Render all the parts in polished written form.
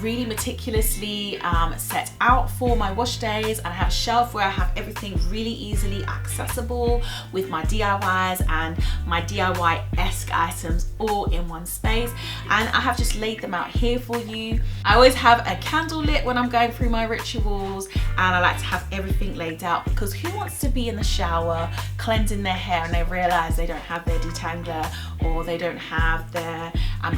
really meticulously set out for my wash days, and I have a shelf where I have everything really easily accessible with my DIYs and my DIY-esque items all in one space, and I have just laid them out here for you. I always have a candle lit when I'm going through my rituals, and I like to have everything laid out because who wants to be in the shower cleansing their hair and they realize they don't have their detangler or they don't have their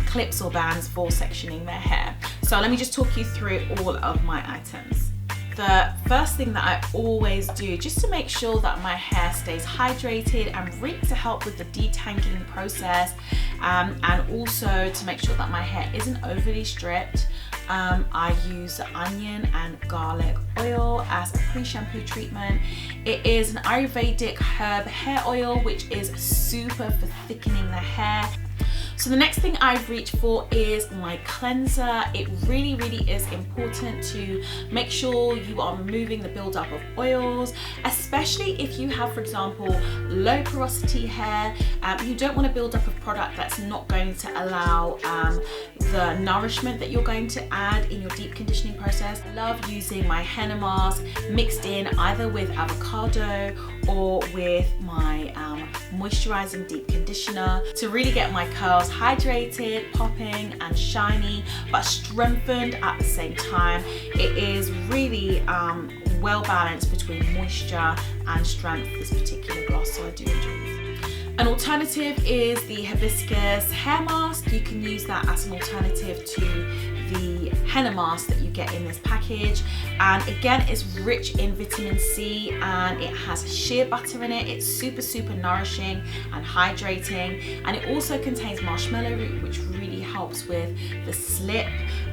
clips or bands for sectioning their hair. So let me just talk you through all of my items. The first thing that I always do, just to make sure that my hair stays hydrated and really to help with the detangling process, and also to make sure that my hair isn't overly stripped, I use onion and garlic oil as a pre-shampoo treatment. It is an Ayurvedic herb hair oil, which is super for thickening the hair. So the next thing I reach for is my cleanser. It really is important to make sure you are removing the buildup of oils, especially if you have, for example, low porosity hair. You don't want to build up a product that's not going to allow the nourishment that you're going to add in your deep conditioning process. I love using my henna mask mixed in either with avocado or with my moisturizing deep conditioner to really get my curls hydrated, popping and shiny, but strengthened at the same time. It is really well balanced between moisture and strength, this particular gloss, so I do enjoy this. An alternative is the hibiscus hair mask. You can use that as an alternative to the henna mask that you get in this package, and again it's rich in vitamin C and it has shea butter in it. It's super nourishing and hydrating, and it also contains marshmallow root, which really helps with the slip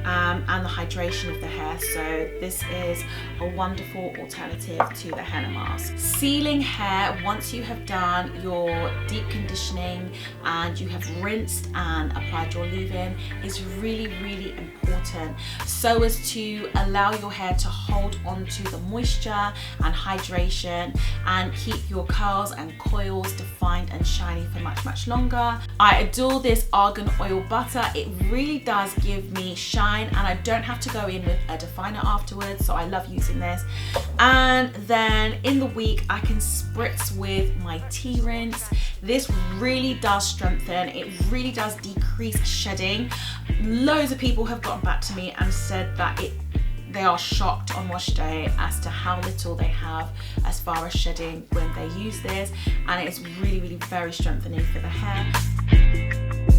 and the hydration of the hair. So this is a wonderful alternative to the henna mask. Sealing hair once you have done your deep conditioning and you have rinsed and applied your leave-in is really important, so as to allow your hair to hold on to the moisture and hydration and keep your curls and coils defined and shiny for much longer. I adore this argan oil butter. It really does give me shine and I don't have to go in with a definer afterwards, so I love using this. And then in the week I can spritz with my tea rinse. This really does strengthen, it really does decrease shedding. Loads of people have gotten back to me and said that they are shocked on wash day as to how little they have as far as shedding when they use this, and it's really very strengthening for the hair.